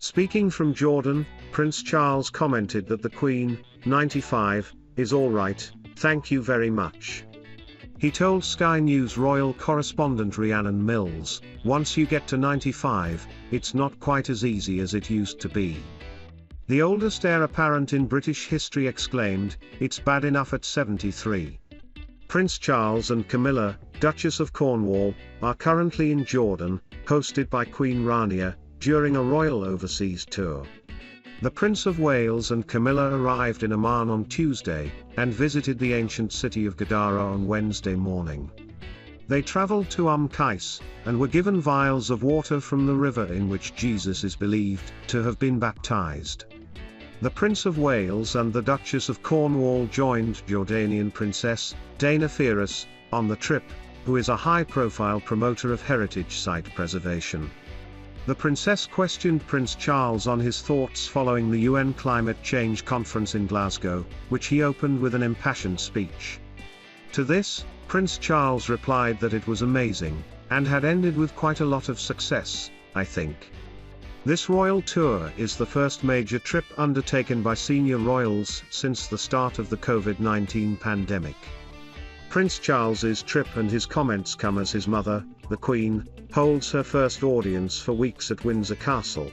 Speaking from Jordan, Prince Charles commented that the Queen, 95, is all right, thank you very much. He told Sky News royal correspondent Rhiannon Mills, once you get to 95, it's not quite as easy as it used to be. The oldest heir apparent in British history exclaimed, it's bad enough at 73. Prince Charles and Camilla, Duchess of Cornwall, are currently in Jordan, hosted by Queen Rania, during a royal overseas tour. The Prince of Wales and Camilla arrived in Amman on Tuesday, and visited the ancient city of Gadara on Wednesday morning. They travelled to Qais, and were given vials of water from the river in which Jesus is believed to have been baptised. The Prince of Wales and the Duchess of Cornwall joined Jordanian Princess, Firas, on the trip, who is a high-profile promoter of heritage site preservation. The Princess questioned Prince Charles on his thoughts following the UN climate change conference in Glasgow, which he opened with an impassioned speech. To this, Prince Charles replied that it was amazing, and had ended with quite a lot of success, I think. This royal tour is the first major trip undertaken by senior royals since the start of the COVID-19 pandemic. Prince Charles's trip and his comments come as his mother, the Queen, holds her first audience for weeks at Windsor Castle.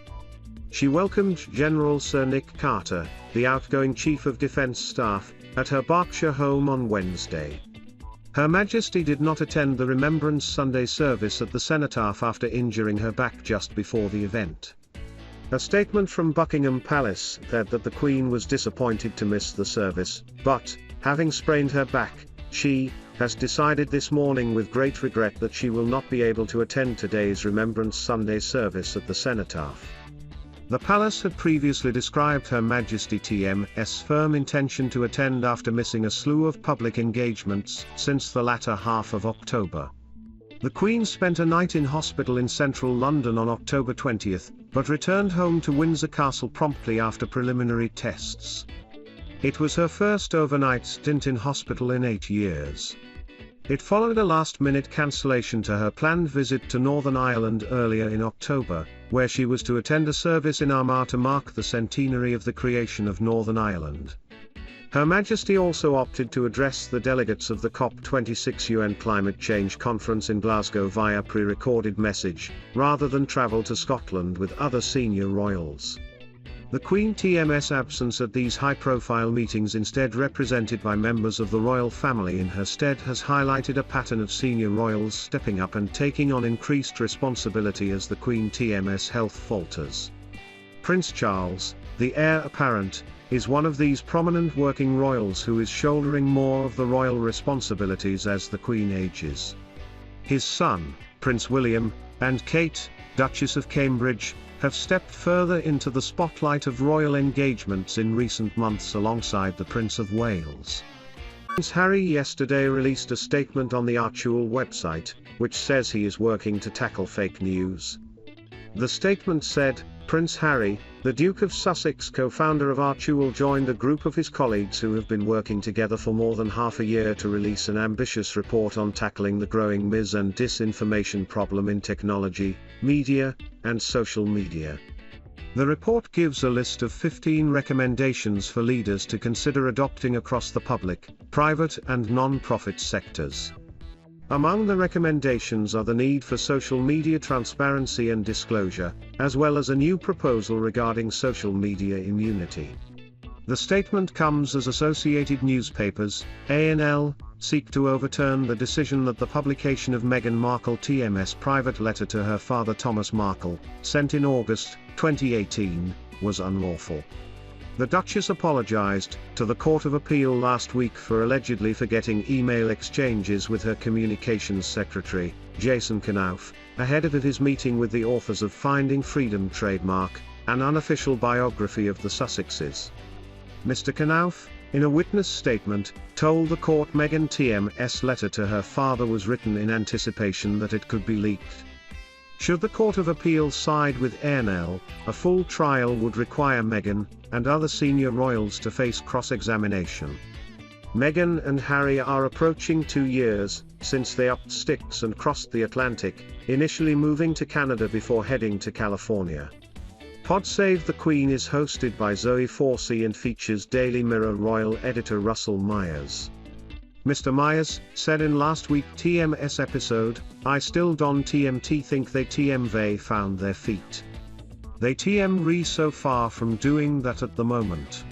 She welcomed General Sir Nick Carter, the outgoing Chief of Defence Staff, at her Berkshire home on Wednesday. Her Majesty did not attend the Remembrance Sunday service at the Cenotaph after injuring her back just before the event. A statement from Buckingham Palace said that the Queen was disappointed to miss the service, but, having sprained her back, she has decided this morning with great regret that she will not be able to attend today's Remembrance Sunday service at the Cenotaph. The palace had previously described Her Majesty TM's firm intention to attend after missing a slew of public engagements since the latter half of October. The Queen spent a night in hospital in central London on October 20, but returned home to Windsor Castle promptly after preliminary tests. It was her first overnight stint in hospital in 8 years. It followed a last-minute cancellation to her planned visit to Northern Ireland earlier in October, where she was to attend a service in Armagh to mark the centenary of the creation of Northern Ireland. Her Majesty also opted to address the delegates of the COP26 UN climate change conference in Glasgow via pre-recorded message, rather than travel to Scotland with other senior royals. The Queen's absence at these high-profile meetings, instead represented by members of the royal family in her stead, has highlighted a pattern of senior royals stepping up and taking on increased responsibility as the Queen's health falters. Prince Charles, the heir apparent, is one of these prominent working royals who is shouldering more of the royal responsibilities as the Queen ages. His son, Prince William, and Kate, Duchess of Cambridge, have stepped further into the spotlight of royal engagements in recent months alongside the Prince of Wales. Prince Harry yesterday released a statement on the Archewell website, which says he is working to tackle fake news. The statement said, Prince Harry, the Duke of Sussex, co-founder of Archewell, joined a group of his colleagues who have been working together for more than half a year to release an ambitious report on tackling the growing mis- and disinformation problem in technology, media, and social media. The report gives a list of 15 recommendations for leaders to consider adopting across the public, private and non-profit sectors. Among the recommendations are the need for social media transparency and disclosure, as well as a new proposal regarding social media immunity. The statement comes as Associated Newspapers, ANL, seek to overturn the decision that the publication of Meghan Markle's private letter to her father Thomas Markle, sent in August 2018, was unlawful. The Duchess apologized to the Court of Appeal last week for allegedly forgetting email exchanges with her communications secretary, Jason Cenotaph, ahead of his meeting with the authors of Finding Freedom trademark, an unofficial biography of the Sussexes. Mr. Cenotaph, in a witness statement, told the court Meghan's letter to her father was written in anticipation that it could be leaked. Should the Court of Appeal side with ANL, a full trial would require Meghan and other senior royals to face cross-examination. Meghan and Harry are approaching 2 years since they upped sticks and crossed the Atlantic, initially moving to Canada before heading to California. Pod Save the Queen is hosted by Zoe Forsey and features Daily Mirror royal editor Russell Myers. Mr. Myers said in last week's TMS episode, "I still don't think they found their feet. They re so far from doing that at the moment.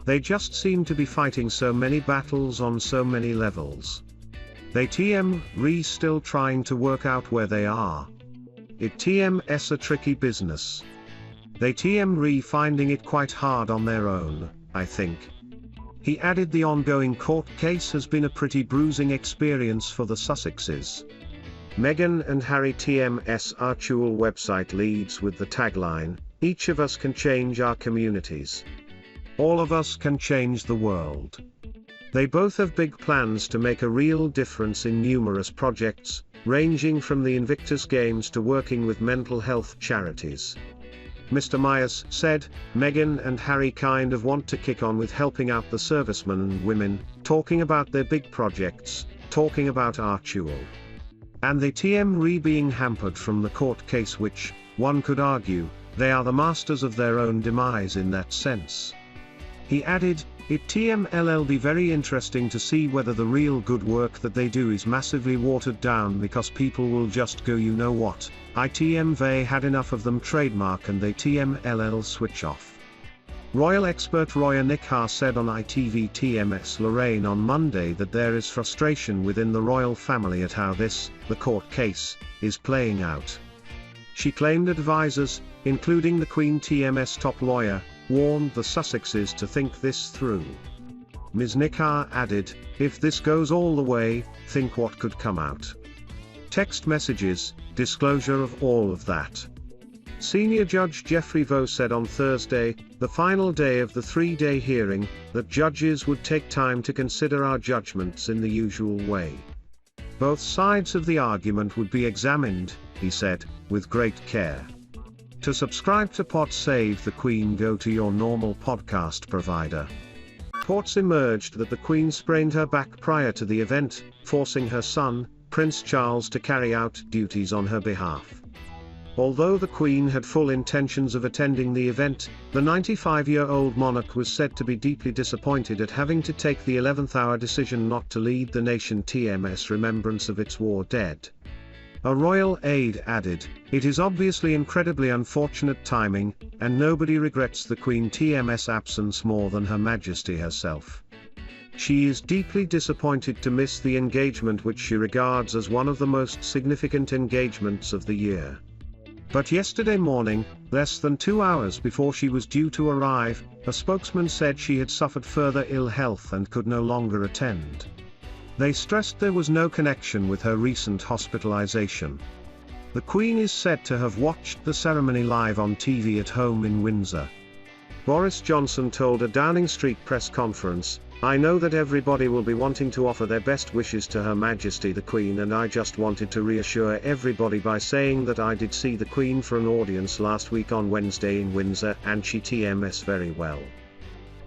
They just seem to be fighting so many battles on so many levels. They re still trying to work out where they are. It's a tricky business. They re finding it quite hard on their own, I think." He added the ongoing court case has been a pretty bruising experience for the Sussexes. Meghan and Harry TMS actual website leads with the tagline, "Each of us can change our communities. All of us can change the world." They both have big plans to make a real difference in numerous projects, ranging from the Invictus Games to working with mental health charities. Mr. Myers said, "Meghan and Harry kind of want to kick on with helping out the servicemen and women, talking about their big projects, talking about actual. And they re being hampered from the court case, which, one could argue, they are the masters of their own demise in that sense." He added, "It'll be very interesting to see whether the real good work that they do is massively watered down because people will just go, you know what, they had enough of them trademark and they switch off." Royal expert Roya Nikhar said on ITV TMS Lorraine on Monday that there is frustration within the royal family at how the court case, is playing out. She claimed advisors, including the Queen TMS top lawyer, warned the Sussexes to think this through. Ms. Nikhar added, "If this goes all the way, think what could come out. Text messages, disclosure of all of that." Senior Judge Geoffrey Vaux said on Thursday, the final day of the three-day hearing, that judges would take time to consider our judgments in the usual way. Both sides of the argument would be examined, he said, with great care. To subscribe to Pod Save the Queen, go to your normal podcast provider. Reports emerged that the Queen sprained her back prior to the event, forcing her son, Prince Charles, to carry out duties on her behalf. Although the Queen had full intentions of attending the event, the 95-year-old monarch was said to be deeply disappointed at having to take the 11th-hour decision not to lead the nation TMS remembrance of its war dead. A royal aide added, "It is obviously incredibly unfortunate timing, and nobody regrets the Queen TMS absence more than Her Majesty herself. She is deeply disappointed to miss the engagement which she regards as one of the most significant engagements of the year." But yesterday morning, less than 2 hours before she was due to arrive, a spokesman said she had suffered further ill health and could no longer attend. They stressed there was no connection with her recent hospitalization. The Queen is said to have watched the ceremony live on TV at home in Windsor. Boris Johnson told a Downing Street press conference, "I know that everybody will be wanting to offer their best wishes to Her Majesty the Queen, and I just wanted to reassure everybody by saying that I did see the Queen for an audience last week on Wednesday in Windsor, and she TMS very well."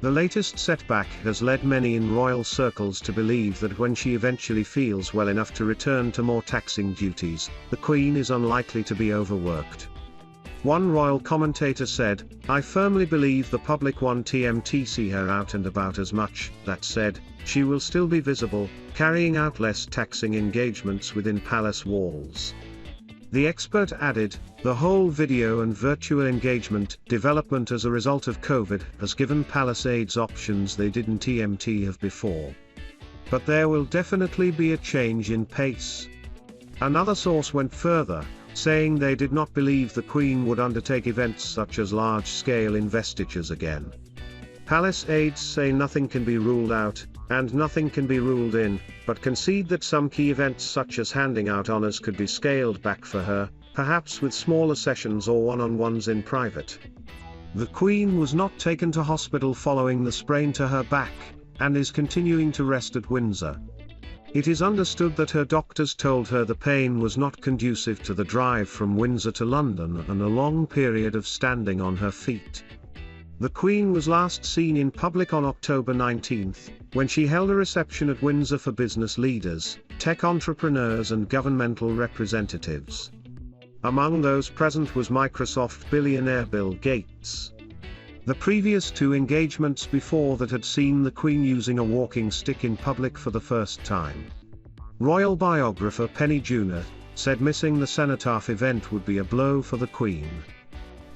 The latest setback has led many in royal circles to believe that when she eventually feels well enough to return to more taxing duties, the Queen is unlikely to be overworked. One royal commentator said, "I firmly believe the public want to see her out and about as much. That said, she will still be visible, carrying out less taxing engagements within palace walls." The expert added, "The whole video and virtual engagement development as a result of COVID has given palace aides options they didn't have before. But there will definitely be a change in pace." Another source went further, saying they did not believe the Queen would undertake events such as large-scale investitures again. Palace aides say nothing can be ruled out, and nothing can be ruled in, but concede that some key events such as handing out honours could be scaled back for her, perhaps with smaller sessions or one-on-ones in private. The Queen was not taken to hospital following the sprain to her back, and is continuing to rest at Windsor. It is understood that her doctors told her the pain was not conducive to the drive from Windsor to London and a long period of standing on her feet. The Queen was last seen in public on October 19, when she held a reception at Windsor for business leaders, tech entrepreneurs and governmental representatives. Among those present was Microsoft billionaire Bill Gates. The previous 2 engagements before that had seen the Queen using a walking stick in public for the first time. Royal biographer Penny Junor said missing the Cenotaph event would be a blow for the Queen.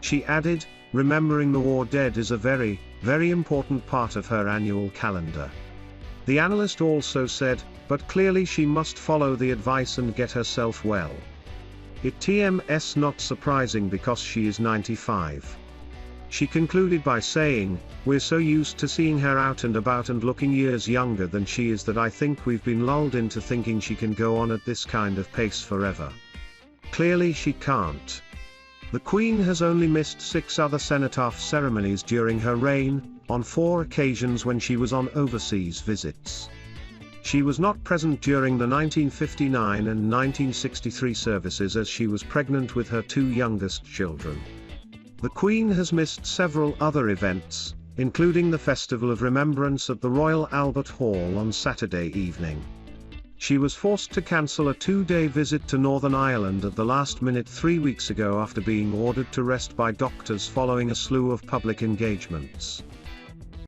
She added, remembering the war dead is a very, very important part of her annual calendar. The analyst also said, but clearly she must follow the advice and get herself well. It's not surprising because she is 95. She concluded by saying, we're so used to seeing her out and about and looking years younger than she is that I think we've been lulled into thinking she can go on at this kind of pace forever. Clearly she can't. The Queen has only missed 6 other cenotaph ceremonies during her reign, on 4 occasions when she was on overseas visits. She was not present during the 1959 and 1963 services as she was pregnant with her 2 youngest children. The Queen has missed several other events, including the Festival of Remembrance at the Royal Albert Hall on Saturday evening. She was forced to cancel a 2-day visit to Northern Ireland at the last minute 3 weeks ago after being ordered to rest by doctors following a slew of public engagements.